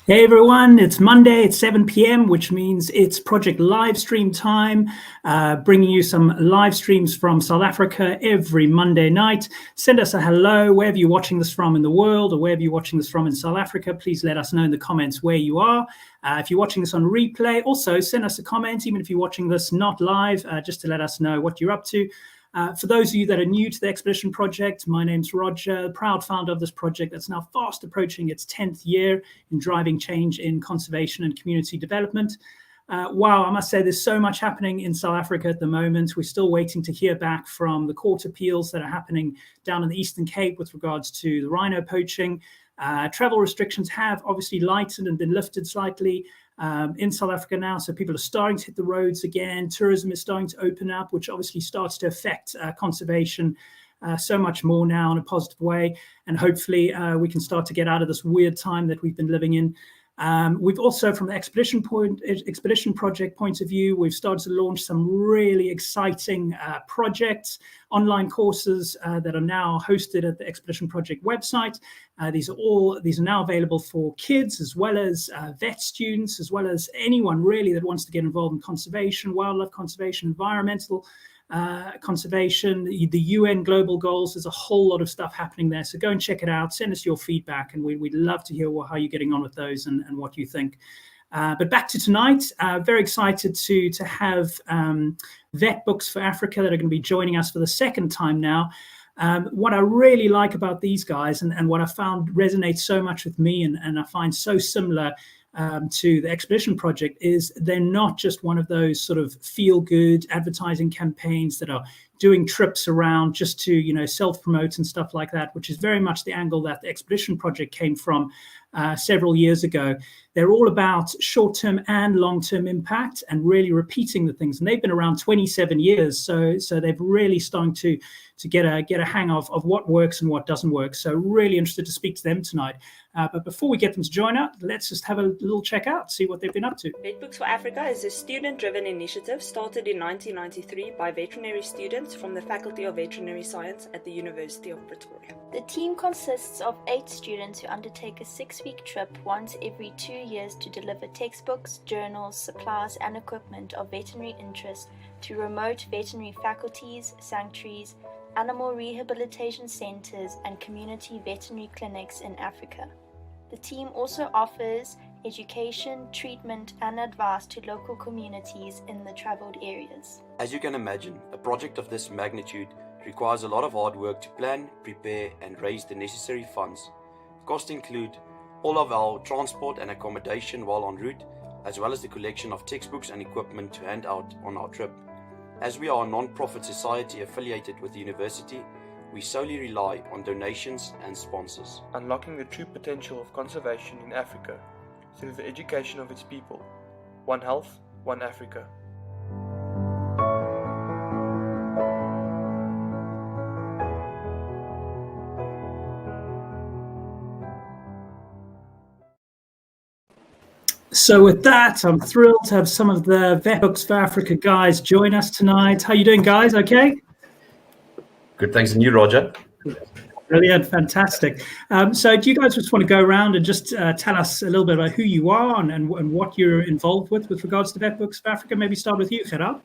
Hey everyone, it's Monday, it's 7 p.m., which means it's Project Livestream time, bringing you some live streams from South Africa every Monday night. Send us a hello wherever you're watching this from in the world or wherever you're watching this from in South Africa. Please let us know in the comments where you are. If you're watching this on replay, also send us a comment, even if you're watching this not live, just to let us know what you're up to. For those of you that are new to the Expedition Project, my name's Roger, the proud founder of this project that's now fast approaching its 10th year in driving change in conservation and community development. Wow, I must say there's so much happening in South Africa at the moment. We're still waiting to hear back from the court appeals that are happening down in the Eastern Cape with regards to the rhino poaching. Travel restrictions have obviously lightened and been lifted slightly in South Africa now, so people are starting to hit the roads again. Tourism is starting to open up, which obviously starts to affect conservation so much more now in a positive way, and hopefully we can start to get out of this weird time that we've been living in. We've also, from the Expedition Project point of view, we've started to launch some really exciting projects, online courses that are now hosted at the Expedition Project website. These are now available for kids as well as vet students, as well as anyone really that wants to get involved in conservation, wildlife conservation, environmental conservation, the UN global goals. There's a whole lot of stuff happening there, so go and check it out. Send us your feedback, and we'd love to hear how you're getting on with those and what you think. But back to tonight, very excited to have Vet Books for Africa that are going to be joining us for the second time now. What I really like about these guys, and what I found resonates so much with me, and I find so similar to the Expedition Project, is they're not just one of those sort of feel-good advertising campaigns that are doing trips around just to, self-promote and stuff like that, which is very much the angle that the Expedition Project came from several years ago. They're all about short-term and long-term impact and really repeating the things. And they've been around 27 years, so they've really starting to get a hang of what works and what doesn't work. So really interested to speak to them tonight. But before we get them to join us, let's just have a little check out, see what they've been up to. Vet Books for Africa is a student-driven initiative started in 1993 by veterinary students from the Faculty of Veterinary Science at the University of Pretoria. The team consists of 8 students who undertake a 6-week trip once every 2 years to deliver textbooks, journals, supplies, and equipment of veterinary interest to remote veterinary faculties, sanctuaries, animal rehabilitation centers, and community veterinary clinics in Africa. The team also offers education, treatment, and advice to local communities in the traveled areas. As you can imagine, a project of this magnitude requires a lot of hard work to plan, prepare, and raise the necessary funds. Costs include all of our transport and accommodation while en route, as well as the collection of textbooks and equipment to hand out on our trip. As we are a non-profit society affiliated with the university, we solely rely on donations and sponsors. Unlocking the true potential of conservation in Africa through the education of its people. One Health, One Africa. So with that, I'm thrilled to have some of the Vet Books for Africa guys join us tonight. How you doing, guys? Okay? Good, thanks. And you, Roger? Brilliant, fantastic. So do you guys just want to go around and just tell us a little bit about who you are and what you're involved with regards to Vet Books for Africa? Maybe start with you, Gerard.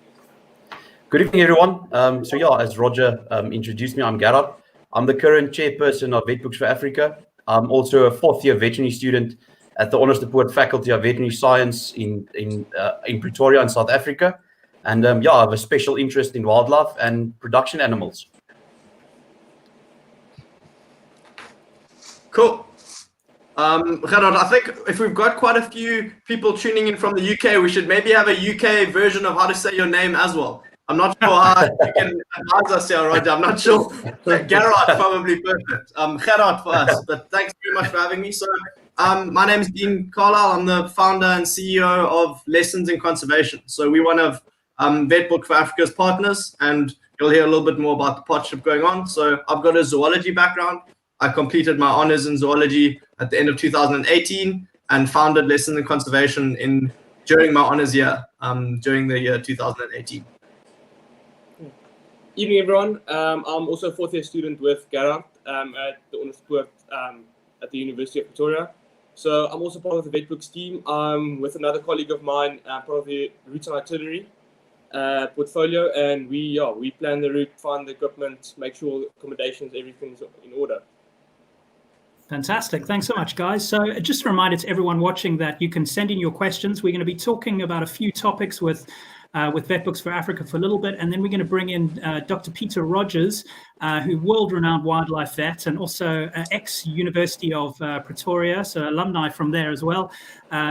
Good evening, everyone. As Roger introduced me, I'm Gerard. I'm the current chairperson of Vet Books for Africa. I'm also a fourth-year veterinary student at the Honors Depot Faculty of Veterinary Science in Pretoria in South Africa. And I have a special interest in wildlife and production animals. Cool. Gerard, I think if we've got quite a few people tuning in from the UK, we should maybe have a UK version of how to say your name as well. I'm not sure how you can advise us here, Roger. I'm not sure. Gerard, probably perfect. Gerard for us, but thanks very much for having me. So, my name is Dean Carlisle. I'm the founder and CEO of Lessons in Conservation. So we're one of Vet Book for Africa's partners, and you'll hear a little bit more about the partnership going on. So I've got a zoology background. I completed my honors in zoology at the end of 2018 and founded Lessons in Conservation during my honors year, during the year 2018. Evening, everyone. I'm also a fourth-year student with Gerard at the Honors Depot at the University of Pretoria. So I'm also part of the Vetbooks team. I'm with another colleague of mine, part of the routes and itinerary portfolio, and we plan the route, find the equipment, make sure accommodations, everything's in order. Fantastic. Thanks so much, guys. So just a reminder to everyone watching that you can send in your questions. We're going to be talking about a few topics with VetBooks for Africa for a little bit, and then we're going to bring in Dr. Peter Rogers, who world-renowned wildlife vet and also ex-University of Pretoria, so alumni from there as well.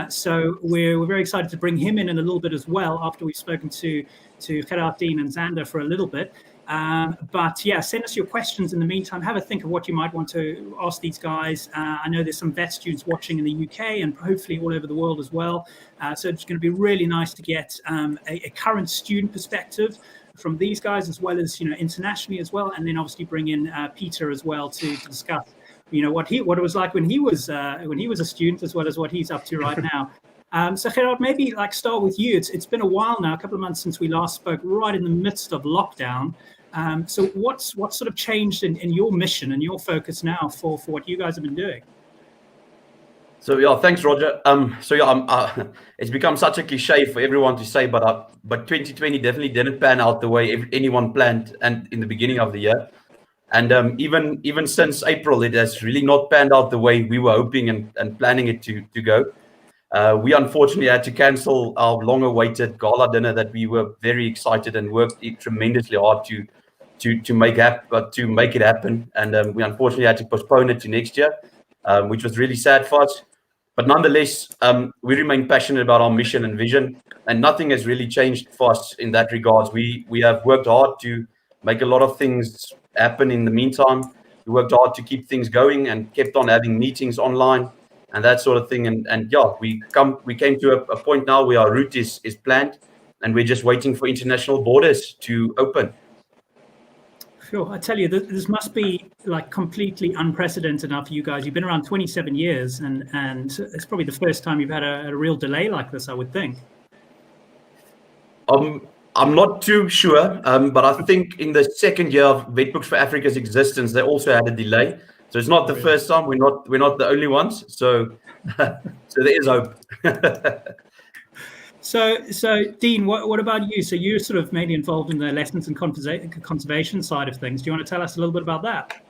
So we're very excited to bring him in a little bit as well after we've spoken to Gerard, Dean and Xander for a little bit. But yeah, send us your questions in the meantime. Have a think of what you might want to ask these guys. I know there's some vet students watching in the UK and hopefully all over the world as well. So it's going to be really nice to get a current student perspective from these guys, as well as internationally as well, and then obviously bring in Peter as well to discuss what it was like when he was a student, as well as what he's up to right now. So Gerard, maybe start with you. It's been a while now, a couple of months since we last spoke, right in the midst of lockdown. So what's sort of changed in your mission and your focus now for what you guys have been doing? So yeah, thanks, Roger. It's become such a cliche for everyone to say, but 2020 definitely didn't pan out the way anyone planned, and in the beginning of the year, and even since April, it has really not panned out the way we were hoping and planning it to go. We unfortunately had to cancel our long-awaited gala dinner that we were very excited and worked tremendously hard to make it happen, and we unfortunately had to postpone it to next year, which was really sad for us. But nonetheless, we remain passionate about our mission and vision, and nothing has really changed for us in that regards. We have worked hard to make a lot of things happen in the meantime. We worked hard to keep things going and kept on having meetings online and that sort of thing. And yeah, we came to a point now where our route is planned, and we're just waiting for international borders to open. Sure. I tell you, this must be completely unprecedented now for you guys. You've been around 27 years, and it's probably the first time you've had a real delay like this, I would think. I'm not too sure, but I think in the second year of VetBooks for Africa's existence, they also had a delay. So it's not the first time. We're not the only ones. So there is hope. So Dean, what about you? So you're sort of mainly involved in the lessons and conservation side of things. Do you want to tell us a little bit about that?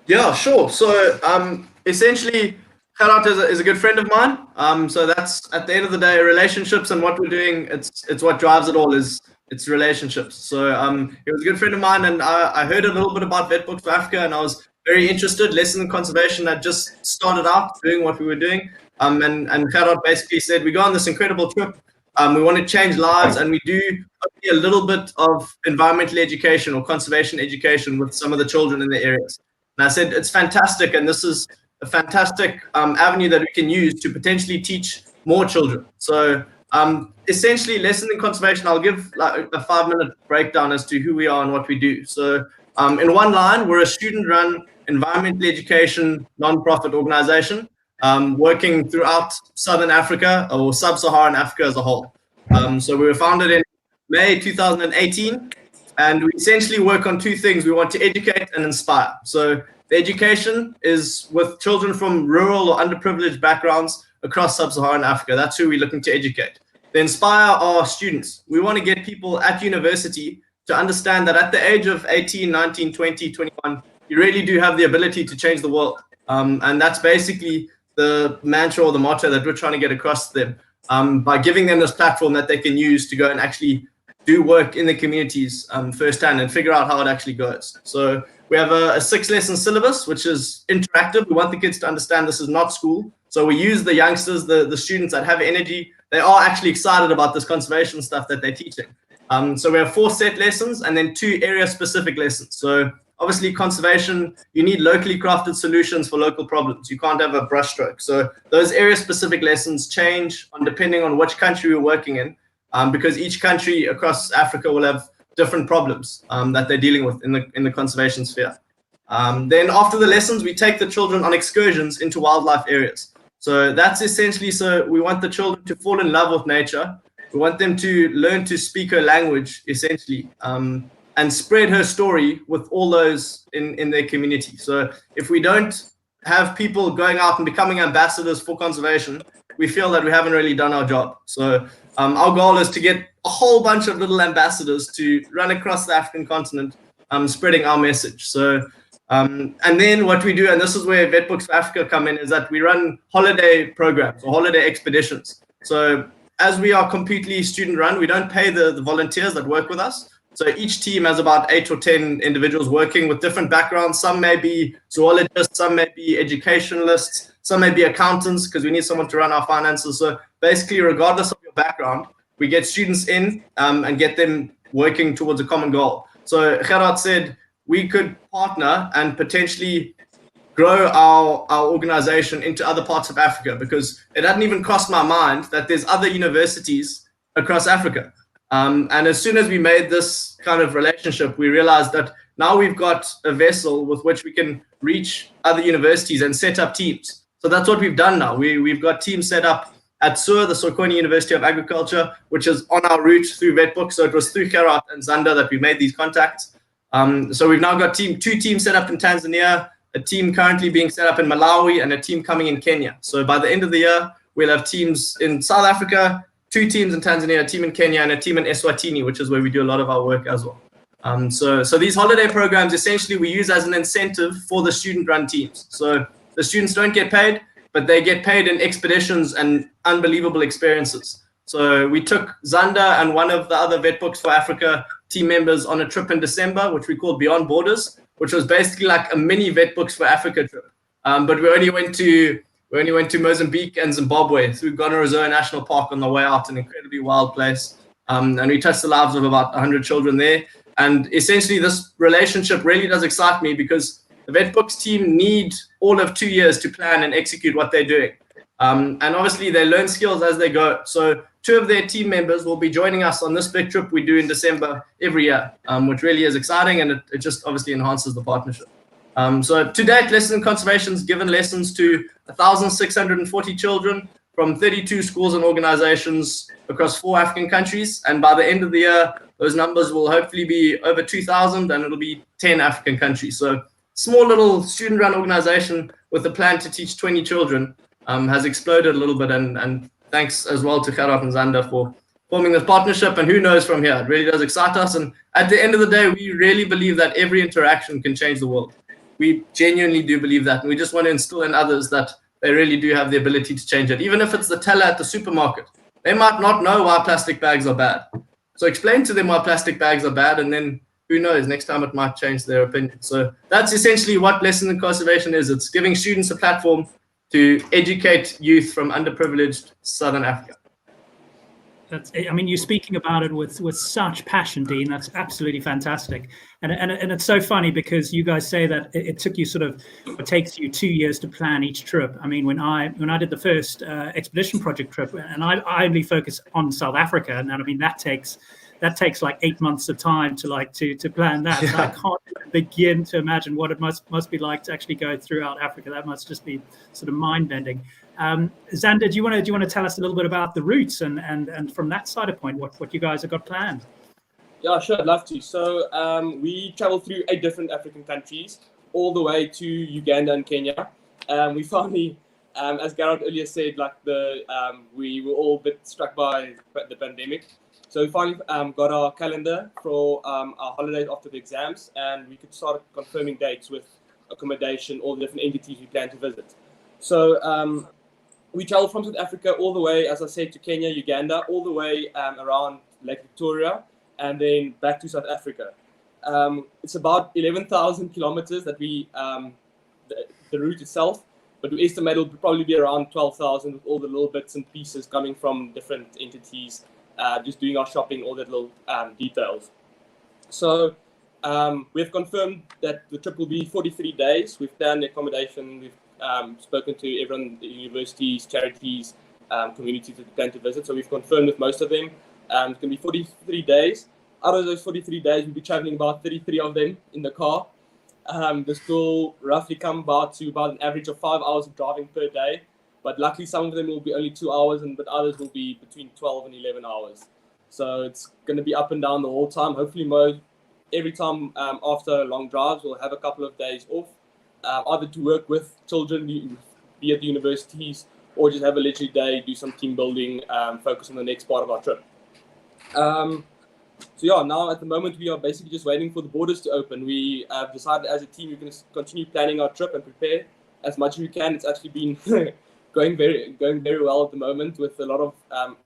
Yeah, sure. So essentially, Gerard is a good friend of mine. So that's, at the end of the day, relationships, and what we're doing, it's what drives it all, it's relationships. So he was a good friend of mine, and I heard a little bit about VetBooks for Africa, and I was very interested. Lessons in conservation had just started out doing what we were doing. And Gerard basically said, we go on this incredible trip. We want to change lives, and we do a little bit of environmental education or conservation education with some of the children in the areas. And I said, it's fantastic, and this is a fantastic avenue that we can use to potentially teach more children. So essentially, lessons in conservation, I'll give a 5-minute breakdown as to who we are and what we do. So in one line, we're a student-run environmental education non-profit organization, working throughout Southern Africa or Sub-Saharan Africa as a whole. So we were founded in May 2018, and we essentially work on two things. We want to educate and inspire. So the education is with children from rural or underprivileged backgrounds across Sub-Saharan Africa. That's who we're looking to educate. The inspire are students. We want to get people at university to understand that at the age of 18, 19, 20, 21, you really do have the ability to change the world. And that's basically the mantra or the motto that we're trying to get across to them, by giving them this platform that they can use to go and actually do work in the communities firsthand and figure out how it actually goes. So we have a 6-lesson syllabus, which is interactive. We want the kids to understand this is not school. So we use the youngsters, the students that have energy. They are actually excited about this conservation stuff that they're teaching. So we have 4 set lessons and then 2 area-specific lessons. So obviously, conservation, you need locally crafted solutions for local problems. You can't have a brushstroke. So those area-specific lessons change depending on which country we're working in, because each country across Africa will have different problems that they're dealing with in the conservation sphere. Then after the lessons, we take the children on excursions into wildlife areas. So that's essentially, so we want the children to fall in love with nature. We want them to learn to speak her language, essentially, and spread her story with all those in their community. So if we don't have people going out and becoming ambassadors for conservation, we feel that we haven't really done our job. So our goal is to get a whole bunch of little ambassadors to run across the African continent, spreading our message. So, and then what we do, and this is where Vet Books for Africa come in, is that we run holiday programs or holiday expeditions. So as we are completely student run, we don't pay the volunteers that work with us. So each team has about 8 or 10 individuals working with different backgrounds. Some may be zoologists, some may be educationalists, some may be accountants, because we need someone to run our finances. So basically, regardless of your background, we get students in and get them working towards a common goal. So Gerard said we could partner and potentially grow our organization into other parts of Africa, because it hadn't even crossed my mind that there's other universities across Africa. And as soon as we made this kind of relationship, we realized that now we've got a vessel with which we can reach other universities and set up teams. So that's what we've done now. We've got teams set up at SUR, the Sokoine University of Agriculture, which is on our route through VetBook. So it was through Gerard and Zander that we made these contacts. So we've now got two teams set up in Tanzania, a team currently being set up in Malawi, and a team coming in Kenya. So by the end of the year, we'll have teams in South Africa, 2 teams in Tanzania, a team in Kenya, and a team in Eswatini, which is where we do a lot of our work as well. So these holiday programs, essentially, we use as an incentive for the student-run teams. So the students don't get paid, but they get paid in expeditions and unbelievable experiences. So we took Zander and one of the other Vet Books for Africa team members on a trip in December, which we called Beyond Borders, which was basically like a mini Vet Books for Africa trip. But we only went to Mozambique and Zimbabwe through Gonarozoa National Park on the way out, an incredibly wild place. And we touched the lives of about 100 children there. And essentially, this relationship really does excite me, because the Vet Books team need all of 2 years to plan and execute what they're doing. And obviously, they learn skills as they go. So 2 of their team members will be joining us on this big trip we do in December every year, which really is exciting, and it just obviously enhances the partnership. So to date, Lessons in Conservation has given lessons to 1,640 children from 32 schools and organizations across 4 African countries. And by the end of the year, those numbers will hopefully be over 2,000, and it'll be 10 African countries. So small little student-run organization with a plan to teach 20 children has exploded a little bit. And thanks as well to Gerard and Zander for forming this partnership. And who knows from here? It really does excite us. And at the end of the day, we really believe that every interaction can change the world. We genuinely do believe that. And we just want to instill in others that they really do have the ability to change it. Even if it's the teller at the supermarket, they might not know why plastic bags are bad. So explain to them why plastic bags are bad, and then who knows, next time it might change their opinion. So that's essentially what Lessons in Conservation is. It's giving students a platform to educate youth from underprivileged Southern Africa. I mean, you're speaking about it with such passion, Dean. That's absolutely fantastic. And it's so funny, because you guys say that it took you it takes you 2 years to plan each trip. I mean, when I did the first expedition project trip, and I only focus on South Africa, and I mean that takes like 8 months of time to plan that. Yeah. So I can't even begin to imagine what it must be like to actually go throughout Africa. That must just be sort of mind-bending. Zander, do you want to tell us a little bit about the routes and from that side of point, what you guys have got planned? Yeah, sure, I'd love to. So we traveled through 8 different African countries, all the way to Uganda and Kenya. We finally, as Gerard earlier said, we were all a bit struck by the pandemic. So we finally got our calendar for our holidays after the exams, and we could start confirming dates with accommodation, all the different entities we plan to visit. So we traveled from South Africa all the way, as I said, to Kenya, Uganda, all the way around Lake Victoria, and then back to South Africa. It's about 11,000 kilometers that the route itself, but we estimate it'll probably be around 12,000 with all the little bits and pieces coming from different entities, just doing our shopping, all that little details. So we've confirmed that the trip will be 43 days. We've planned the accommodation. We've spoken to everyone, the universities, charities, communities that we plan to visit. So we've confirmed with most of them. It's going to be 43 days. Out of those 43 days, we'll be traveling about 33 of them in the car. This will roughly come to about an average of 5 hours of driving per day. But luckily, some of them will be only 2 hours, but others will be between 12 and 11 hours. So it's going to be up and down the whole time. Hopefully, every time after long drives, we'll have a couple of days off. either to work with children, be at the universities, or just have a leisure day, do some team building, focus on the next part of our trip. So yeah, now at the moment we are basically just waiting for the borders to open. We have decided as a team we're going to continue planning our trip and prepare as much as we can. It's actually been going very well at the moment, with a lot of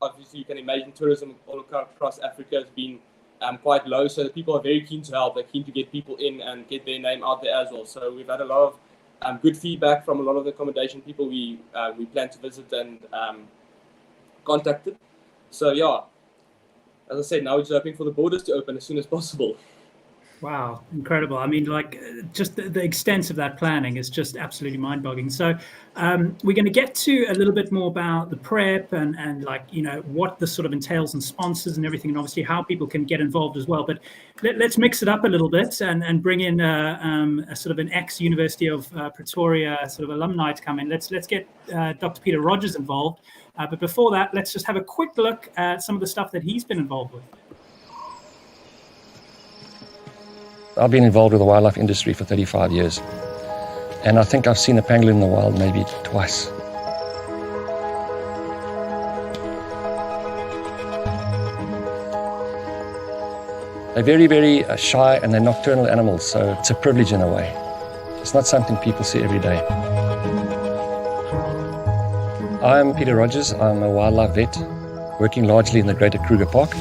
obviously you can imagine tourism all across Africa has been quite low, so the people are very keen to help. They're keen to get people in and get their name out there as well. So we've had a lot of good feedback from a lot of the accommodation people we plan to visit and contacted. So yeah, as I said, now we're just hoping for the borders to open as soon as possible. Wow, incredible. I mean, like, just the extent of that planning is just absolutely mind-boggling. So we're going to get to a little bit more about the prep and like, you know, what this sort of entails and sponsors and everything, and obviously how people can get involved as well. But let's mix it up a little bit and bring in a sort of an ex-University of Pretoria sort of alumni to come in. Let's get Dr. Peter Rogers involved. But before that, let's just have a quick look at some of the stuff that he's been involved with. I've been involved with the wildlife industry for 35 years, and I think I've seen a pangolin in the wild maybe twice. They're very, very shy, and they're nocturnal animals, so it's a privilege in a way. It's not something people see every day. I'm Peter Rogers. I'm a wildlife vet working largely in the Greater Kruger Park,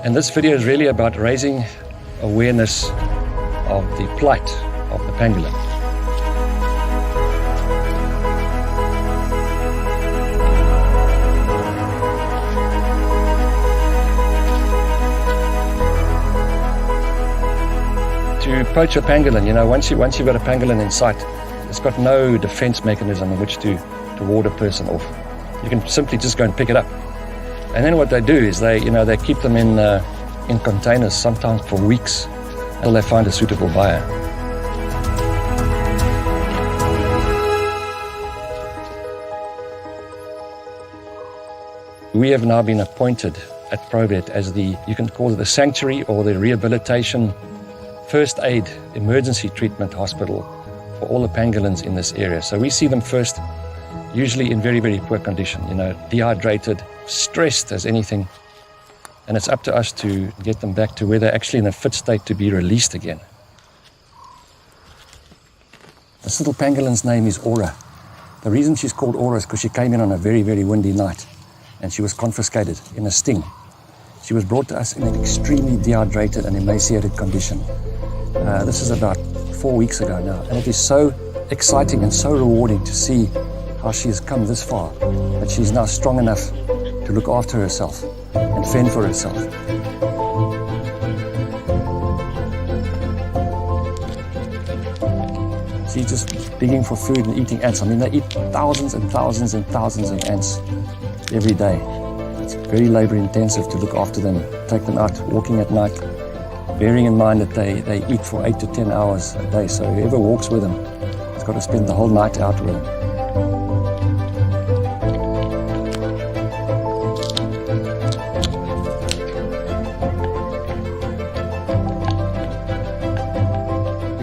and this video is really about raising awareness of the plight of the pangolin. To poach a pangolin, you know, once you've got a pangolin in sight, it's got no defense mechanism in which to ward a person off. You can simply just go and pick it up. And then what they do is they keep them in containers, sometimes for weeks, until they find a suitable buyer. We have now been appointed at Provet as you can call it the sanctuary or the rehabilitation first aid emergency treatment hospital for all the pangolins in this area. So we see them first, usually in very, very poor condition, you know, dehydrated, stressed as anything. And it's up to us to get them back to where they're actually in a fit state to be released again. This little pangolin's name is Aura. The reason she's called Aura is because she came in on a very, very windy night and she was confiscated in a sting. She was brought to us in an extremely dehydrated and emaciated condition. This is about 4 weeks ago now, and it is so exciting and so rewarding to see how she has come this far, that she's now strong enough to look after herself and fend for herself. She's just digging for food and eating ants. I mean, they eat thousands and thousands and thousands of ants every day. It's very labor intensive to look after them, take them out walking at night, bearing in mind that they eat for 8 to 10 hours a day. So whoever walks with them has got to spend the whole night out with them.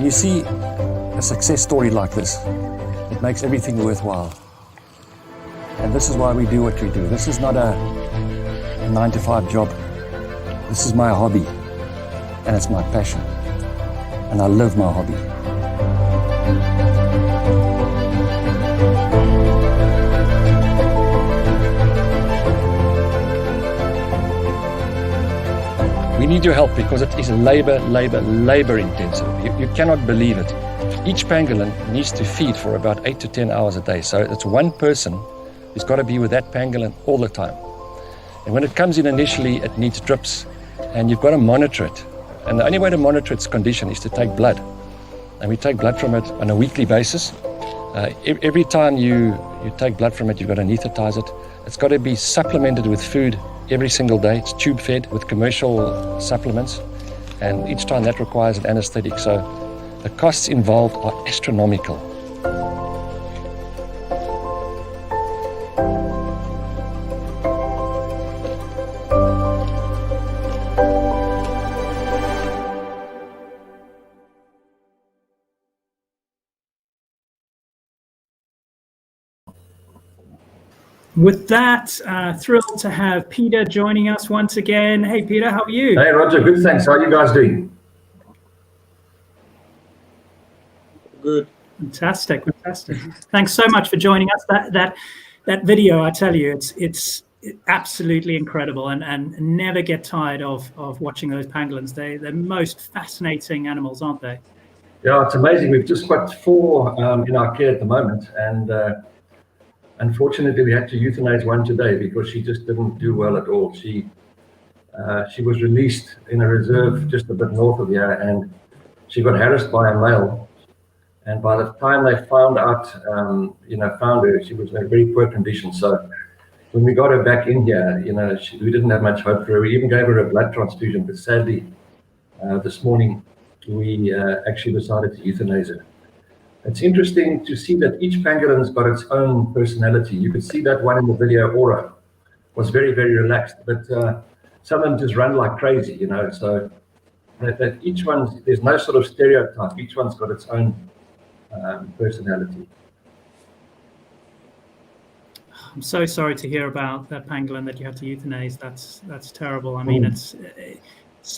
You see a success story like this, it makes everything worthwhile. And this is why we do what we do. This is not a 9-to-5 job. This is my hobby, and it's my passion. And I live my hobby. We need your help because it is labor intensive. You cannot believe it. Each pangolin needs to feed for about 8 to 10 hours a day. So it's one person who's got to be with that pangolin all the time. And when it comes in initially, it needs drips and you've got to monitor it. And the only way to monitor its condition is to take blood. And we take blood from it on a weekly basis. Every time you take blood from it, you've got to anesthetize it. It's got to be supplemented with food every single day. It's tube fed with commercial supplements, and each time that requires an anesthetic. So the costs involved are astronomical. With that, thrilled to have Peter joining us once again. Hey, Peter, how are you? Hey, Roger. Good, thanks. How are you guys doing? Good. Fantastic. Thanks so much for joining us. That video, I tell you, it's absolutely incredible, and never get tired of watching those pangolins. They're the most fascinating animals, aren't they? Yeah, it's amazing. We've just got 4 in our care at the moment, and unfortunately, we had to euthanize one today because she just didn't do well at all. She was released in a reserve just a bit north of here, and she got harassed by a male. And by the time they found her, she was in a very poor condition. So when we got her back in here, we didn't have much hope for her. We even gave her a blood transfusion, but sadly, this morning we actually decided to euthanize her. It's interesting to see that each pangolin's got its own personality. You could see that one in the video. Aura was very, very relaxed, but some of them just run like crazy, So that each one, there's no sort of stereotype. Each one's got its own personality. I'm so sorry to hear about that pangolin that you had to euthanize. That's terrible. I mean, it's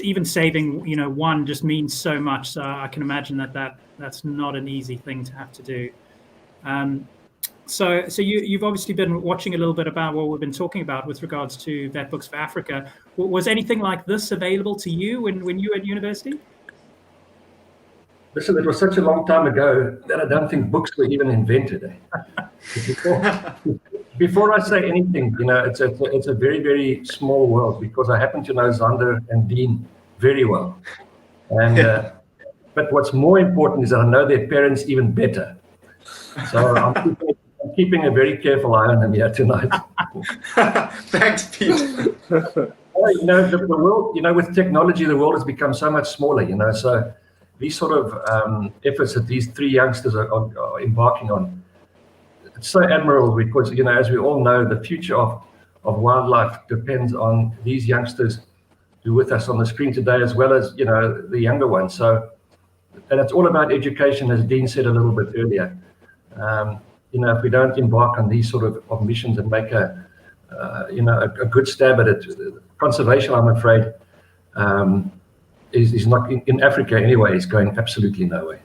even saving one just means so much. So I can imagine that's not an easy thing to have to do. So you've obviously been watching a little bit about what we've been talking about with regards to Vet Books for Africa. Was anything like this available to you when you were at university? Listen, it was such a long time ago that I don't think books were even invented. Before I say anything, it's a very, very small world, because I happen to know Zander and Dean very well. And but what's more important is that I know their parents even better. So I'm keeping a very careful eye on them here tonight. Thanks, Pete. The world, with technology, the world has become so much smaller, so these sort of efforts that these 3 youngsters are embarking on, it's so admirable, because, as we all know, the future of wildlife depends on these youngsters who are with us on the screen today, as well as, the younger ones. So, and it's all about education, as Dean said a little bit earlier. If we don't embark on these sort of missions and make a good stab at it, conservation, I'm afraid, is not in Africa anyway, is going absolutely nowhere.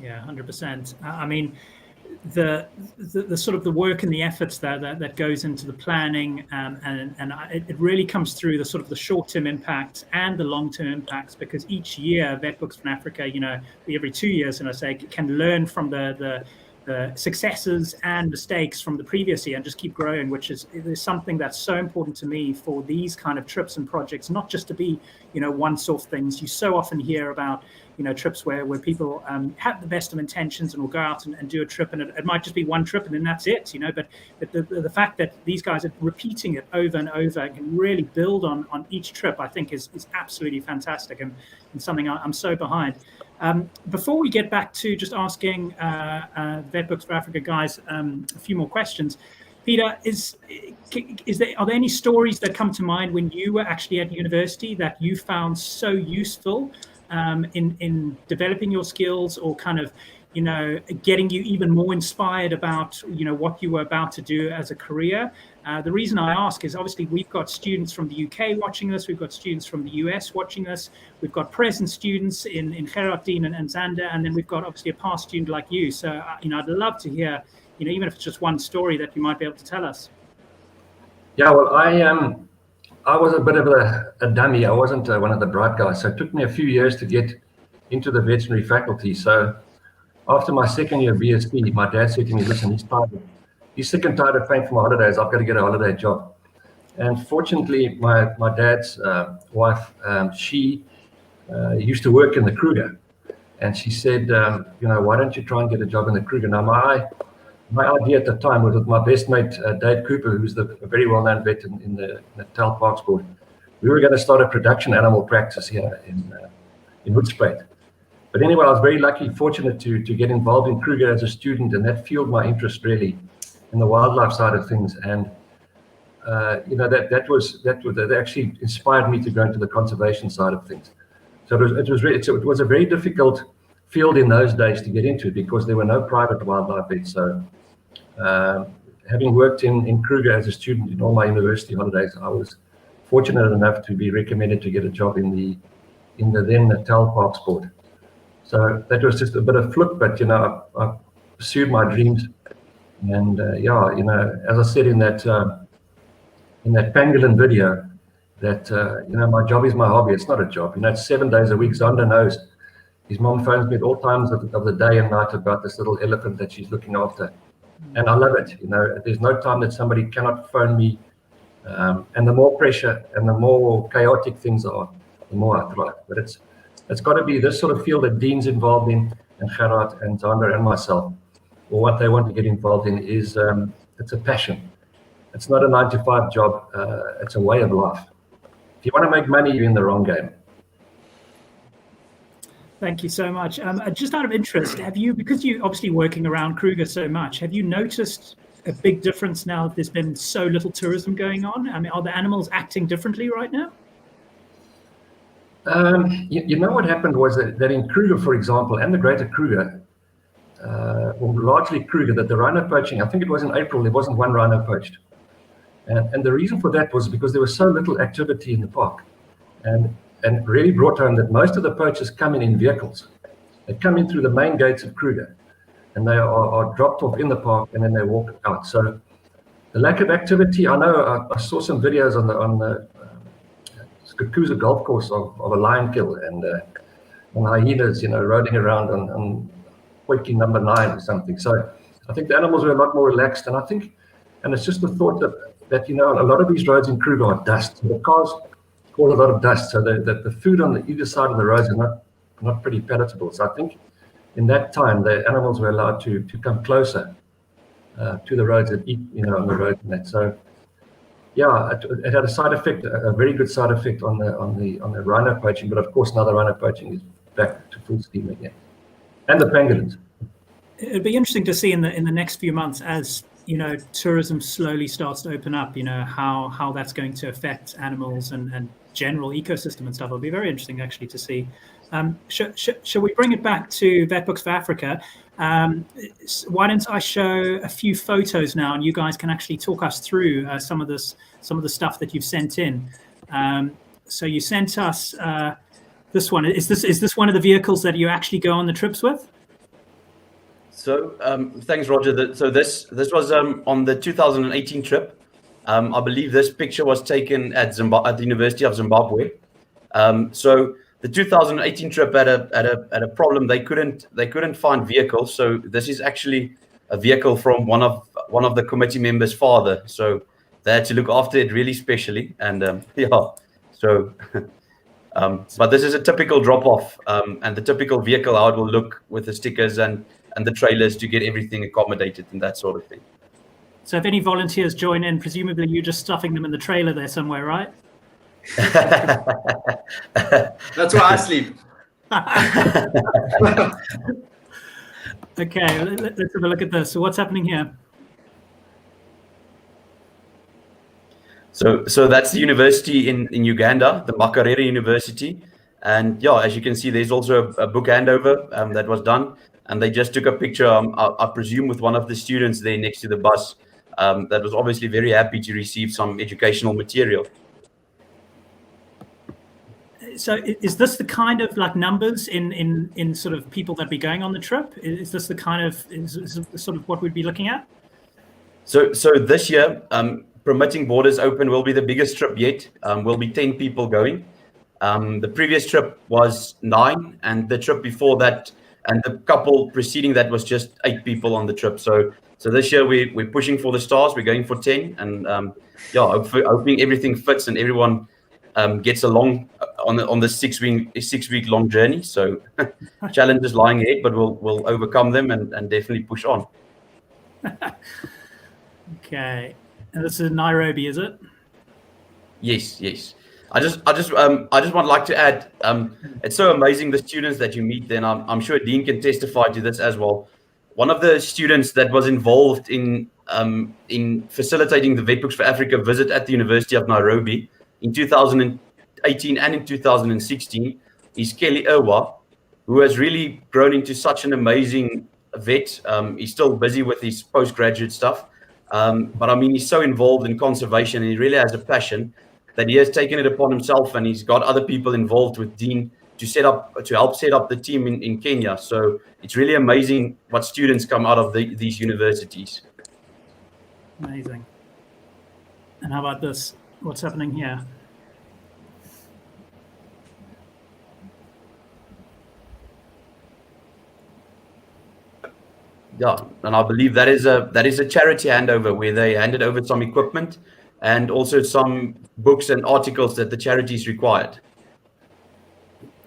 Yeah, 100%. I mean, the sort of the work and the efforts that goes into the planning, and it really comes through the sort of the short-term impact and the long-term impacts, because each year Vet Books from Africa, every 2 years, and I say, can learn from the successes and mistakes from the previous year and just keep growing, which is something that's so important to me for these kind of trips and projects, not just to be once-off things. You so often hear about trips where people have the best of intentions and will go out and do a trip, and it might just be one trip and then that's it, but the fact that these guys are repeating it over and over and can really build on each trip, I think is absolutely fantastic, and something I'm so behind. Before we get back to just asking Vet Books for Africa guys a few more questions, Peter, are there any stories that come to mind when you were actually at university that you found so useful in developing your skills, or kind of getting you even more inspired about what you were about to do as a career? The reason I ask is, obviously we've got students from the UK watching this, we've got students from the US watching this, we've got present students in Gerard, Dean and Zander, and then we've got obviously a past student like you. So I'd love to hear, even if it's just one story that you might be able to tell us. Yeah, well, I was a bit of a dummy. I wasn't one of the bright guys, so it took me a few years to get into the veterinary faculty. So after my second year of BSc, my dad said to me, listen, he's sick and tired of paying for my holidays. I've got to get a holiday job. And fortunately, my dad's wife, she used to work in the Kruger. And she said, why don't you try and get a job in the Kruger? Now, my idea at the time was with my best mate, Dave Cooper, who's a very well-known vet in the Natal Parks Board. We were going to start a production animal practice here in Hoedspruit. But anyway, I was very fortunate to get involved in Kruger as a student, and that fueled my interest really in the wildlife side of things. And that actually inspired me to go into the conservation side of things. So it was a very difficult field in those days to get into, because there were no private wildlife vets. So having worked in Kruger as a student in all my university holidays, I was fortunate enough to be recommended to get a job in the then Natal Park Sport. So that was just a bit of fluke, but I pursued my dreams, and as I said in that pangolin video, that my job is my hobby. It's not a job. It's 7 days a week. Zander knows. His mom phones me at all times of the day and night about this little elephant that she's looking after, and I love it. There's no time that somebody cannot phone me, and the more pressure and the more chaotic things are, the more I thrive. But it's got to be this sort of field that Dean's involved in, and Gerard and Zander and myself, or what they want to get involved in is it's a passion. It's not a 9-to-5 job. It's a way of life. If you want to make money, you're in the wrong game. Thank you so much. Just out of interest, because you're obviously working around Kruger so much, have you noticed a big difference now that there's been so little tourism going on? I mean, are the animals acting differently right now? What happened was that in Kruger, for example, and the greater Kruger, or largely Kruger, that the rhino poaching, I think it was in April, there wasn't one rhino poached. And the reason for that was because there was so little activity in the park. And really brought home that most of the poachers come in vehicles. They come in through the main gates of Kruger, and they are dropped off in the park, and then they walk out. So the lack of activity, I know I saw some videos on the Skukuza golf course of a lion kill and hyenas, riding around on Poiki number 9 or something. So I think the animals were a lot more relaxed, and it's just the thought that a lot of these roads in Kruger are dust. The cars cause a lot of dust, so that the food on either side of the roads are not pretty palatable. So I think in that time the animals were allowed to come closer to the roads and eat, on the road and that. So yeah, it had a side effect, a very good side effect on the rhino poaching. But of course now the rhino poaching is back to full steam again, and the pangolins. It'd be interesting to see in the next few months as tourism slowly starts to open up, how that's going to affect animals and general ecosystem and stuff. It'll be very interesting actually to see. Shall we bring it back to VetBooks for Africa? Why don't I show a few photos now, and you guys can actually talk us through some of the stuff that you've sent in. So you sent us this one. Is this one of the vehicles that you actually go on the trips with? So thanks, Roger. So this was on the 2018 trip. I believe this picture was taken at the University of Zimbabwe. So the 2018 trip had a problem. They couldn't find vehicles. So this is actually a vehicle from one of the committee members' father. So they had to look after it really specially. And so but this is a typical drop-off and the typical vehicle, how it will look with the stickers and the trailers to get everything accommodated and that sort of thing. So if any volunteers join in, presumably you're just stuffing them in the trailer there somewhere, right? That's where I sleep. Okay, let's have a look at this. So what's happening here? So that's the university in Uganda, the Makerere University. And yeah, as you can see, there's also a book handover that was done. And they just took a picture, I presume, with one of the students there next to the bus that was obviously very happy to receive some educational material. So is this the kind of numbers in sort of people that be going on the trip? Is this the kind of is sort of what we'd be looking at? So this year, permitting borders open, will be the biggest trip yet. Will be 10 people going. The previous trip was 9, and the trip before that, and the couple preceding that, was just 8 people on the trip. So this year we're pushing for the stars. We're going for 10, and hoping everything fits and everyone gets along on the 6 week long journey. So challenges lying ahead, but we'll overcome them and definitely push on. Okay, and this is Nairobi, is it? Yes. I just would like to add, it's so amazing the students that you meet there, and I'm sure Dean can testify to this as well. One of the students that was involved in facilitating the VetBooks for Africa visit at the University of Nairobi in 2018 and in 2016 is Kelly Irwa, who has really grown into such an amazing vet. He's still busy with his postgraduate stuff, But I mean, he's so involved in conservation, and he really has a passion that he has taken it upon himself, and he's got other people involved with Dean to help set up the team in Kenya. So it's really amazing what students come out of these universities. Amazing. And how about this? What's happening here? Yeah, and I believe that is a charity handover where they handed over some equipment and also some books and articles that the charities required.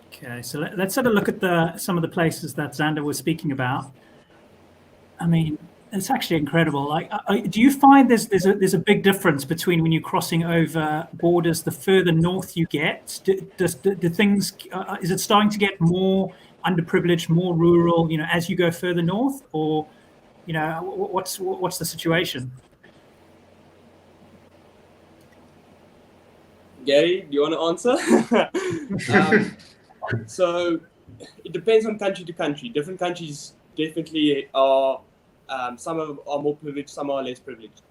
Okay, so let's have a look at some of the places that Xander was speaking about. I mean, it's actually incredible. Like, do you find there's a big difference between when you're crossing over borders, the further north you get? Do things is it starting to get more underprivileged, more rural, as you go further north, or what's the situation? Gary, do you want to answer? So it depends on country to country. Different countries definitely are, some are more privileged, some are less privileged.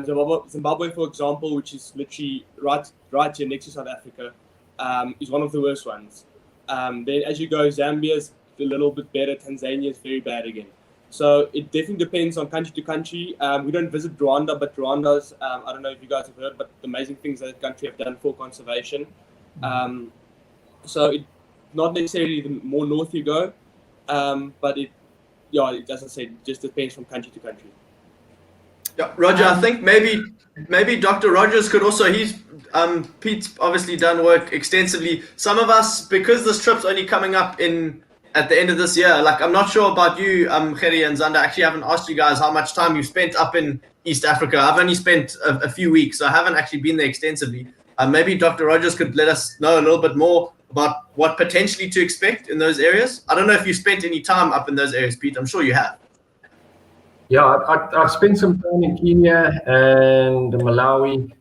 Zimbabwe, for example, which is literally right here next to South Africa, is one of the worst ones. Then as you go, Zambia is a little bit better. Tanzania is very bad again. So it definitely depends on country to country. We don't visit Rwanda, but Rwanda's, I don't know if you guys have heard, but the amazing things that the country have done for conservation. So it not necessarily the more north you go, but as I said, it just depends from country to country. Yeah, Roger, I think maybe Dr. Rogers could also, Pete's obviously done work extensively. Some of us, because this trip's only coming up at the end of this year, like I'm not sure about you, Gerry and Xander, I actually haven't asked you guys how much time you've spent up in East Africa. I've only spent a few weeks, so I haven't actually been there extensively. Maybe Dr. Rogers could let us know a little bit more about what potentially to expect in those areas. I don't know if you spent any time up in those areas, Pete. I'm sure you have. Yeah, I've spent some time in Kenya and Malawi,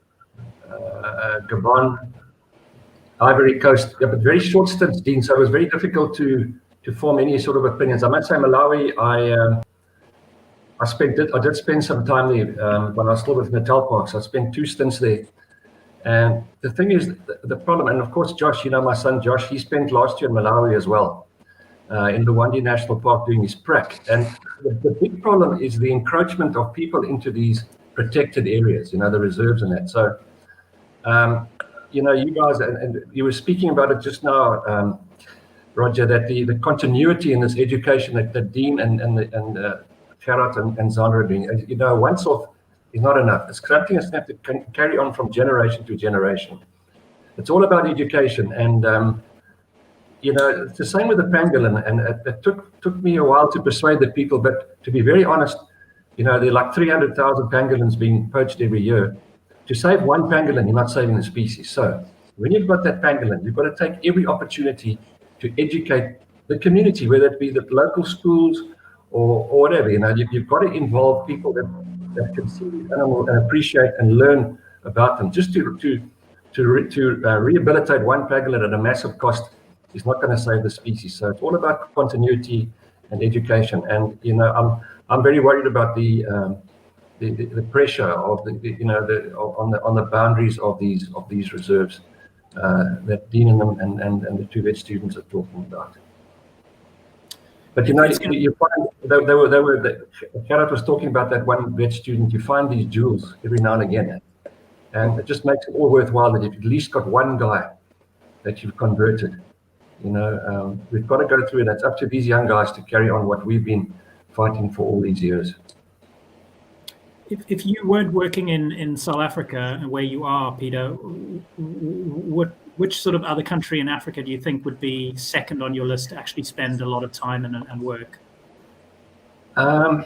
Gabon, Ivory Coast, but very short stints, Dean. So it was very difficult to form any sort of opinions. I must say, Malawi, I did spend some time there when I was still with Natal Parks. I spent 2 stints there. And the thing is, the problem, and of course, Josh, my son Josh, he spent last year in Malawi as well, in the Wandi National Park doing his prac. And the big problem is the encroachment of people into these protected areas, the reserves and that. So, you guys, and you were speaking about it just now, Roger, that the continuity in this education that Dean and Gerard and Xander are doing, once off is not enough. It's something that's going to have to carry on from generation to generation. It's all about education, and it's the same with the pangolin. And it took me a while to persuade the people, but to be very honest, there are like 300,000 pangolins being poached every year. To save one pangolin, you're not saving the species. So when you've got that pangolin, you've got to take every opportunity to educate the community, whether it be the local schools or whatever. You've got to involve people that can see the animal and appreciate and learn about them. Just to rehabilitate one pangolin at a massive cost is not going to save the species. So it's all about continuity and education. And I'm very worried about the pressure of on the boundaries of these reserves that Dean and the 2 vet students are talking about. But you find Gerard was talking about that one vet student. You find these jewels every now and again, and it just makes it all worthwhile that you've at least got one guy that you've converted. We've got to go through, and it's up to these young guys to carry on what we've been fighting for all these years. If you weren't working in South Africa, where you are, Peter, which sort of other country in Africa do you think would be second on your list to actually spend a lot of time and work? I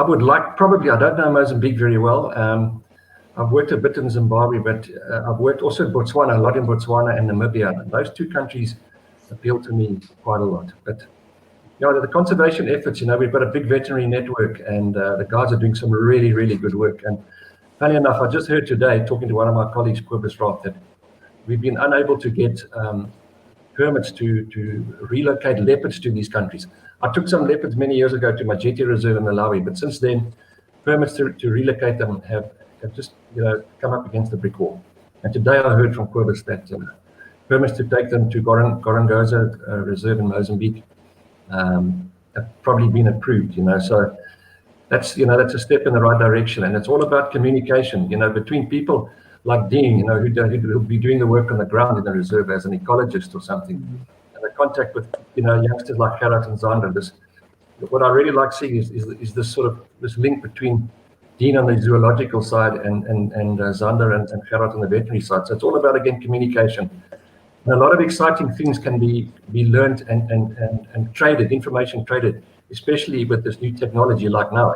would like, probably, I don't know Mozambique very well. I've worked a bit in Zimbabwe, but I've worked also in Botswana, a lot in Botswana and Namibia. Those 2 countries appeal to me quite a lot. But the conservation efforts, we've got a big veterinary network, and the guys are doing some really, really good work. And funny enough, I just heard today, talking to one of my colleagues, Cobus Rath, that we've been unable to get permits to relocate leopards to these countries. I took some leopards many years ago to my Jetty Reserve in Malawi, but since then, permits to relocate them have just come up against the brick wall. And today I heard from Quibus that permits to take them to Gorongosa Reserve in Mozambique have probably been approved. So that's a step in the right direction, and it's all about communication. Between people like Dean, who'll be doing the work on the ground in the reserve as an ecologist or something, and the contact with youngsters like Gerard and Zander. What I really like seeing is this sort of this link between Dean on the zoological side and Zander and Gerard on the veterinary side. So it's all about, again, communication. And a lot of exciting things can be learned and traded, information traded, especially with this new technology like now.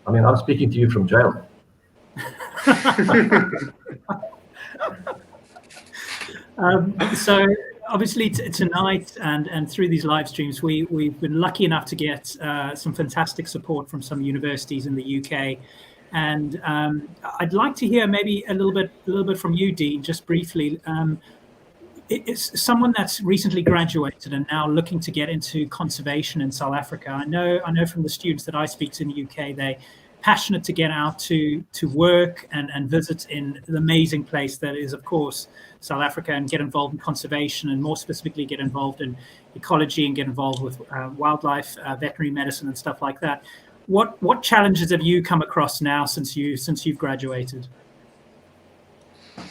I mean, I'm speaking to you from jail. So obviously tonight and through these live streams, we've been lucky enough to get some fantastic support from some universities in the UK. And I'd like to hear maybe a little bit from you, Dean, just briefly. It's someone that's recently graduated and now looking to get into conservation in South Africa. I know from the students that I speak to in the UK, they're passionate to get out to work and visit in the amazing place that is, of course, South Africa, and get involved in conservation, and more specifically get involved in ecology and get involved with wildlife, veterinary medicine and stuff like that. What challenges have you come across now since you've graduated?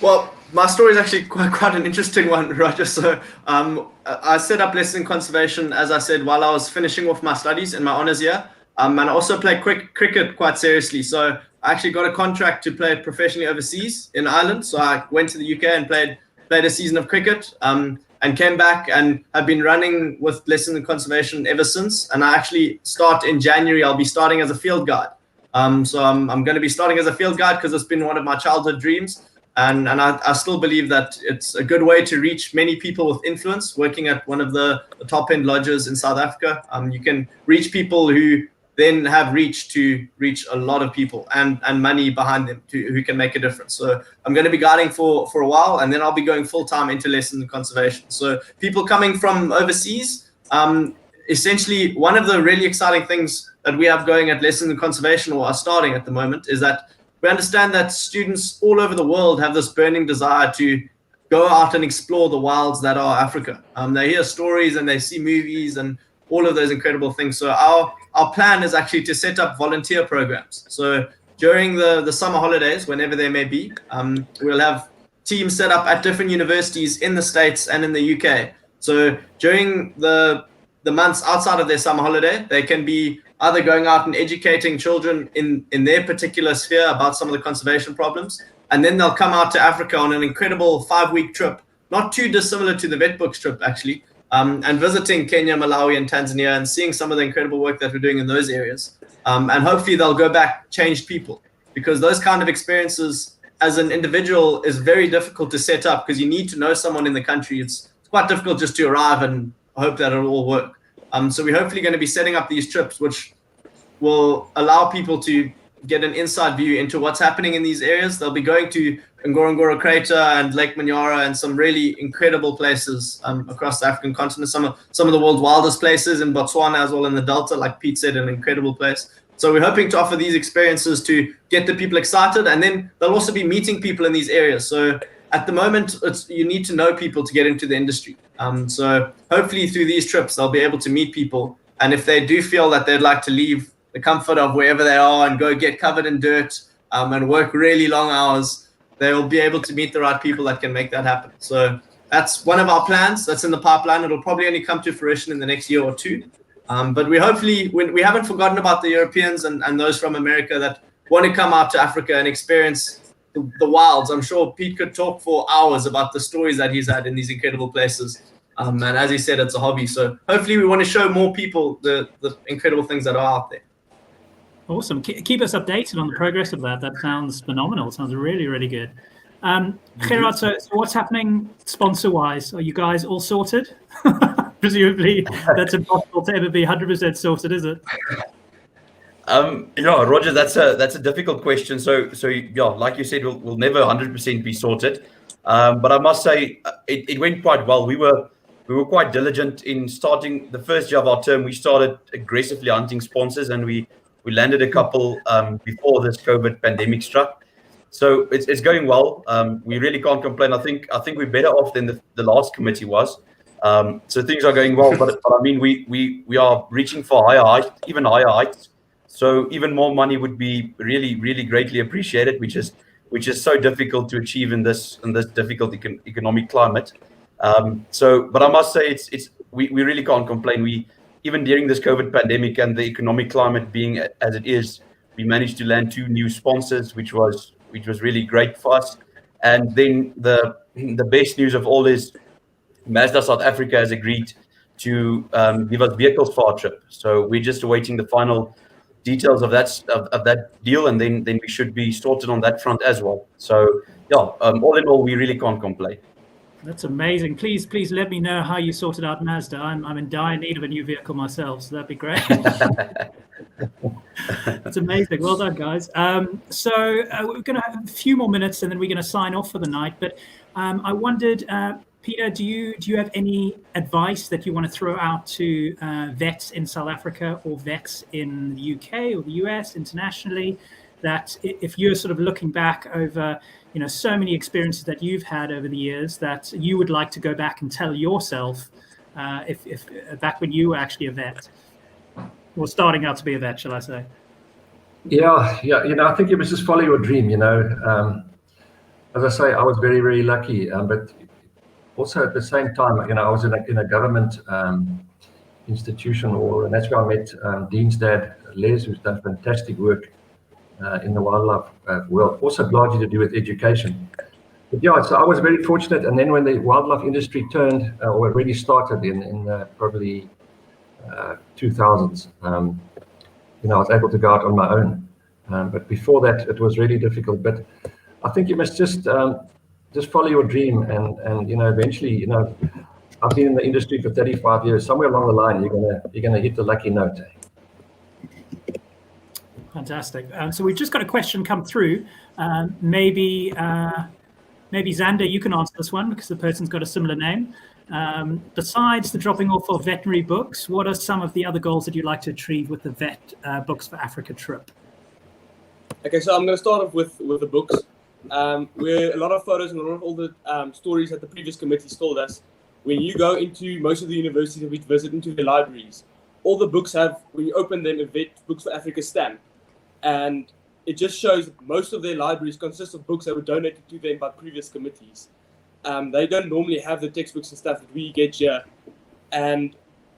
Well, my story is actually quite an interesting one, Roger. So I set up lessons in conservation, as I said, while I was finishing off my studies in my honours year. And I also play cricket quite seriously. So I actually got a contract to play professionally overseas in Ireland. So I went to the UK and played a season of cricket and came back, and I've been running with lessons in conservation ever since. And I actually start in January. I'll be starting as a field guide. So I'm going to be starting as a field guide because it's been one of my childhood dreams. And I still believe that it's a good way to reach many people with influence. Working at one of the top end lodges in South Africa, you can reach people who then have reach to reach a lot of people and money behind them who can make a difference. So I'm going to be guiding for a while, and then I'll be going full time into lessons in conservation. So people coming from overseas, essentially one of the really exciting things that we have going at lessons in conservation, or are starting at the moment, is that we understand that students all over the world have this burning desire to go out and explore the wilds that are Africa. They hear stories and they see movies and all of those incredible things. So our plan is actually to set up volunteer programs. So during the summer holidays, whenever they may be, we'll have teams set up at different universities in the States and in the UK. So during the months outside of their summer holiday, they can be either going out and educating children in their particular sphere about some of the conservation problems, and then they'll come out to Africa on an incredible 5-week trip, not too dissimilar to the VetBooks trip actually, and visiting Kenya, Malawi, and Tanzania, and seeing some of the incredible work that we're doing in those areas. And hopefully they'll go back changed people, because those kind of experiences as an individual is very difficult to set up, because you need to know someone in the country. It's quite difficult just to arrive and hope that it'll all work. So we're hopefully going to be setting up these trips, which will allow people to get an inside view into what's happening in these areas. They'll be going to Ngorongoro Crater and Lake Manyara and some really incredible places across the African continent. Some of the world's wildest places in Botswana as well, in the Delta, like Pete said, an incredible place. So we're hoping to offer these experiences to get the people excited, and then they'll also be meeting people in these areas. So at the moment, you need to know people to get into the industry. So hopefully through these trips, they'll be able to meet people. And if they do feel that they'd like to leave the comfort of wherever they are and go get covered in dirt and work really long hours, they'll be able to meet the right people that can make that happen. So that's one of our plans that's in the pipeline. It'll probably only come to fruition in the next year or two. But we haven't forgotten about the Europeans and those from America that want to come out to Africa and experience the wilds. I'm sure Pete could talk for hours about the stories that he's had in these incredible places. And as he said, it's a hobby. So hopefully we want to show more people the incredible things that are out there. Awesome. Keep us updated on the progress of that. That sounds phenomenal. It sounds really, really good. Gerard, so what's happening sponsor-wise? Are you guys all sorted? Presumably that's impossible to ever be 100% sorted, is it? Yeah, Roger, that's a difficult question. So yeah, like you said, we'll never 100% be sorted. But I must say it went quite well. We were quite diligent in starting the first year of our term. We started aggressively hunting sponsors, and we We landed a couple before this COVID pandemic struck. So it's going well. We really can't complain. I think we're better off than the last committee was. So things are going well, but I mean we are reaching for higher heights, even higher heights. So even more money would be really, really greatly appreciated, which is so difficult to achieve in this difficult economic climate. But I must say we really can't complain. We even during this COVID pandemic and the economic climate being as it is, we managed to land 2 new sponsors, which was really great for us. And then the best news of all is Mazda South Africa has agreed to give us vehicles for our trip. So we're just awaiting the final details of that deal, and then we should be sorted on that front as well. So yeah, all in all, we really can't complain. That's amazing. Please let me know how you sorted out Mazda. I'm in dire need of a new vehicle myself, so that'd be great. That's amazing. Well done, guys. So we're going to have a few more minutes, and then we're going to sign off for the night. But I wondered, Peter, do you have any advice that you want to throw out to vets in South Africa or vets in the UK or the US internationally, that if you're sort of looking back over so many experiences that you've had over the years, that you would like to go back and tell yourself if back when you were actually a vet, or starting out to be a vet, shall I say? Yeah. I think you must just follow your dream. As I say, I was very, very lucky, but also at the same time, I was in a government institution, and that's where I met Dean's dad, Les, who's done fantastic work in the wildlife world, also largely to do with education. But yeah, so I was very fortunate. And then when the wildlife industry turned, or it really started in probably 2000s, I was able to go out on my own. But before that, it was really difficult. But I think you must just follow your dream, and eventually, I've been in the industry for 35 years. Somewhere along the line, you're gonna hit the lucky note. Fantastic. So we've just got a question come through. Maybe Xander, you can answer this one because the person's got a similar name. Besides the dropping off of veterinary books, what are some of the other goals that you'd like to achieve with the Vet Books for Africa trip? Okay, so I'm going to start off with the books. Where a lot of photos and a lot of all the stories that the previous committees told us. When you go into most of the universities that we visit, into the libraries, all the books have, when you open them, a Vet Books for Africa stamp. And it just shows most of their libraries consist of books that were donated to them by previous committees. They don't normally have the textbooks and stuff that we get here. And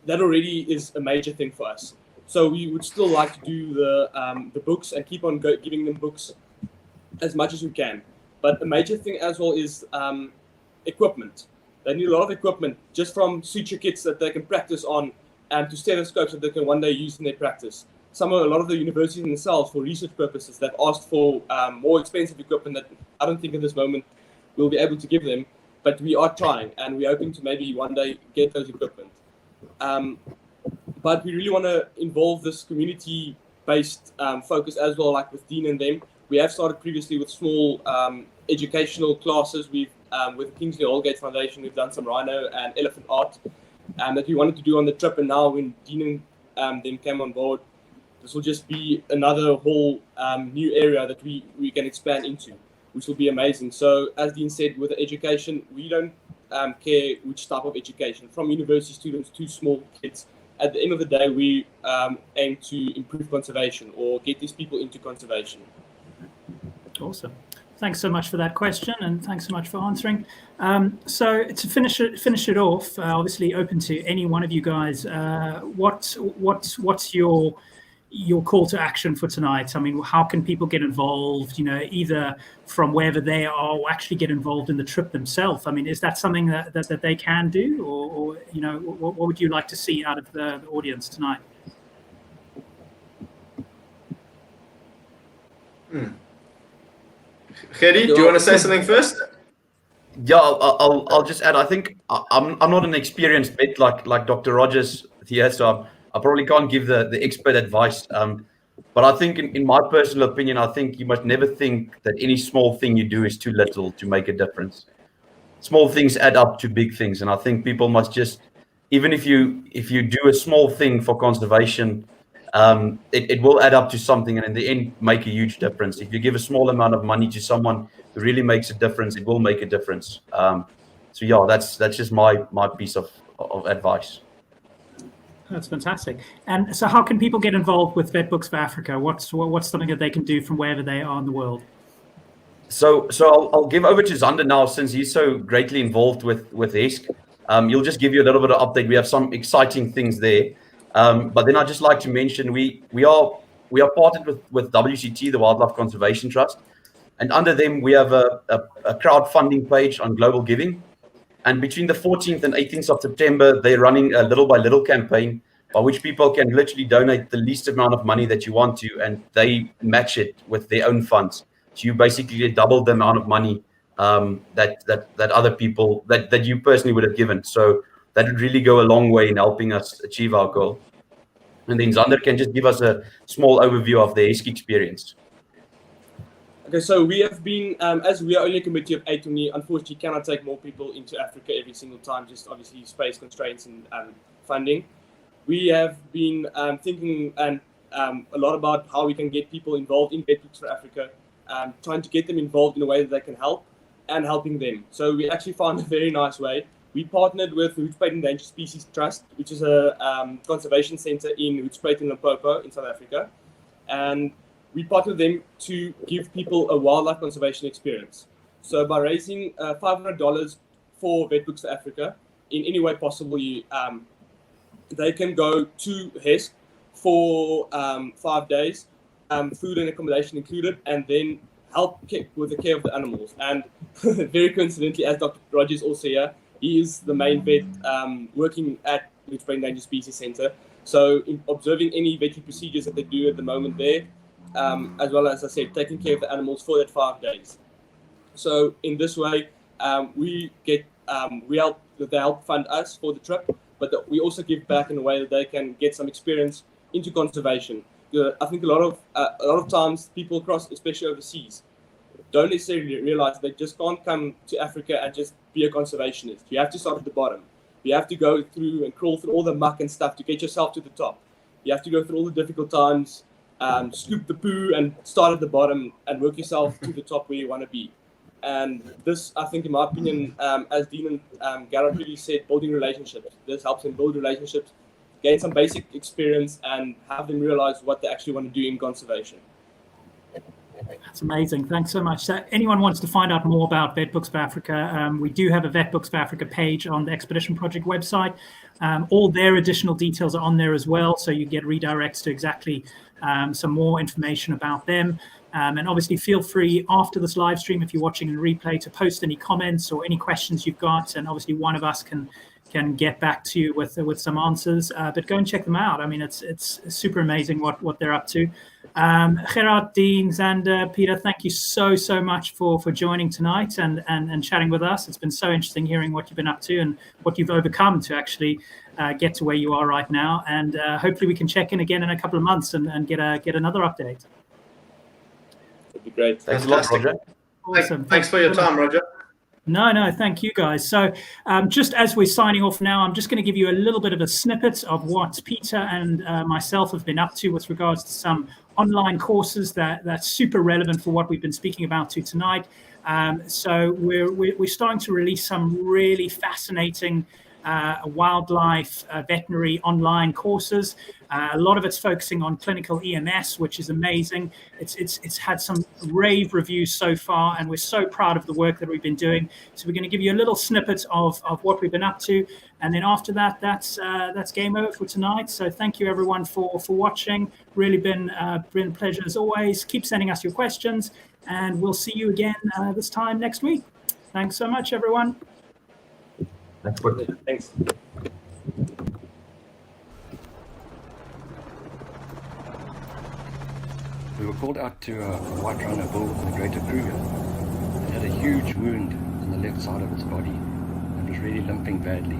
that already is a major thing for us. So we would still like to do the books and keep on giving them books as much as we can. But a major thing as well is equipment. They need a lot of equipment, just from suture kits that they can practice on, and to stethoscopes that they can one day use in their practice. A lot of the universities themselves, for research purposes, they've asked for more expensive equipment that I don't think at this moment we'll be able to give them. But we are trying, and we're hoping to maybe one day get those equipment. But we really want to involve this community-based focus as well, like with Dean and them. We have started previously with small educational classes. We've with Kingsley Holgate Foundation, we've done some rhino and elephant art that we wanted to do on the trip. And now when Dean and them came on board, this will just be another whole new area that we can expand into, which will be amazing. So as Dean said, with the education, we don't care which type of education, from university students to small kids. At the end of the day, we aim to improve conservation or get these people into conservation. Awesome. Thanks so much for that question, and thanks so much for answering. So to finish it off, obviously open to any one of you guys. What's your call to action for tonight? I mean, how can people get involved? Either from wherever they are, or actually get involved in the trip themselves. I mean, is that something that they can do, or what would you like to see out of the audience tonight? Gerry, do you want to say something first? Yeah, I'll just add. I think I'm not an experienced vet like Dr. Rogers here, so I probably can't give the expert advice. But I think, in my personal opinion, I think you must never think that any small thing you do is too little to make a difference. Small things add up to big things, and I think people must just, even if you do a small thing for conservation, it will add up to something, and in the end make a huge difference. If you give a small amount of money to someone who really makes a difference, it will make a difference. So yeah, that's just my piece of advice. That's fantastic. And so how can people get involved with VetBooks for Africa? What's something that they can do from wherever they are in the world? So I'll give over to Zander now, since he's so greatly involved with HESC. He'll just give you a little bit of update. We have some exciting things there. But then I'd just like to mention we are partnered with WCT, the Wildlife Conservation Trust, and under them we have a crowdfunding page on Global Giving. And between the 14th and 18th of September, they're running a little by little campaign by which people can literally donate the least amount of money that you want to, and they match it with their own funds. So you basically get double the amount of money that other people that you personally would have given. So that would really go a long way in helping us achieve our goal. And then Zander can just give us a small overview of the HESC experience. Okay, so we have been, as we are only a committee of 8, we unfortunately cannot take more people into Africa every single time, just obviously space constraints and funding. We have been thinking a lot about how we can get people involved in VetBooks for Africa, trying to get them involved in a way that they can help and helping them. So we actually found a very nice way. We partnered with Hoedspruit Endangered Species Trust, which is a conservation center in Hoedspruit in Limpopo in South Africa. And we partnered them to give people a wildlife conservation experience. So by raising $500 for VetBooks for Africa, in any way possible, they can go to HESC for 5 days, food and accommodation included, and then help with the care of the animals. And very coincidentally, as Dr. Rogers also here, he is the main vet working at Hoedspruit Endangered Species Center. So in observing any veterinary procedures that they do at the moment there, as well as I said, taking care of the animals for that 5 days. So in this way, we help fund us for the trip, but we also give back in a way that they can get some experience into conservation. I think a lot of times people across, especially overseas, don't necessarily realize they just can't come to Africa and just be a conservationist. You have to start at the bottom. You have to go through and crawl through all the muck and stuff to get yourself to the top. You have to go through all the difficult times, scoop the poo and start at the bottom and work yourself to the top where you want to be. And this, I think, in my opinion, as Dean and Garrett really said, building relationships. This helps them build relationships, gain some basic experience, and have them realize what they actually want to do in conservation. That's amazing. Thanks so much. So anyone wants to find out more about VetBooks for Africa, we do have a VetBooks for Africa page on the Expedition Project website. All their additional details are on there as well, so you get redirects to exactly some more information about them. And obviously feel free after this live stream, if you're watching in replay, to post any comments or any questions you've got, and obviously one of us can get back to you with some answers. But go and check them out. I mean, it's super amazing what they're up to. Gerard, Dean, Zander, Peter, thank you so much for joining tonight and chatting with us. It's been so interesting hearing what you've been up to and what you've overcome to actually get to where you are right now. And hopefully we can check in again in a couple of months and get another update. That'd be great. Thanks a lot, Roger. Awesome. Thanks for your time, Roger. No, thank you guys. So just as we're signing off now, I'm just going to give you a little bit of a snippet of what Peter and myself have been up to with regards to some online courses that's super relevant for what we've been speaking about tonight. So we're starting to release some really fascinating wildlife veterinary online courses. A lot of it's focusing on clinical EMS, which is amazing. It's had some rave reviews so far, and we're so proud of the work that we've been doing. So we're going to give you a little snippet of what we've been up to, and then after that, that's game over for tonight. So thank you everyone for watching. Really been a pleasure as always. Keep sending us your questions, and we'll see you again this time next week. Thanks so much, everyone. Thanks. We were called out to a white rhino bull in the Greater Kruger. It had a huge wound on the left side of its body and was really limping badly.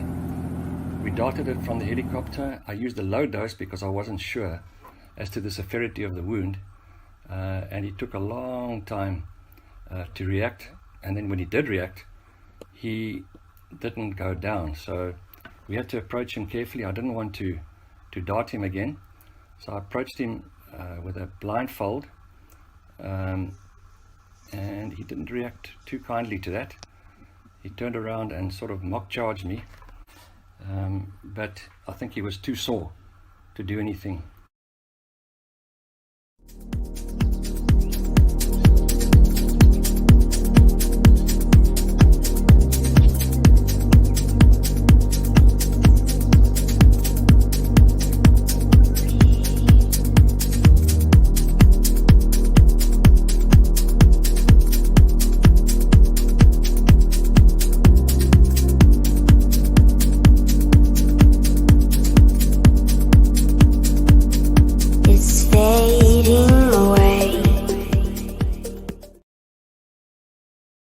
We darted it from the helicopter. I used a low dose because I wasn't sure as to the severity of the wound, and he took a long time to react. And then when he did react, he didn't go down, so we had to approach him carefully. I didn't want to dart him again, So I approached him with a blindfold, and he didn't react too kindly to that. He turned around and sort of mock charged me, but I think he was too sore to do anything.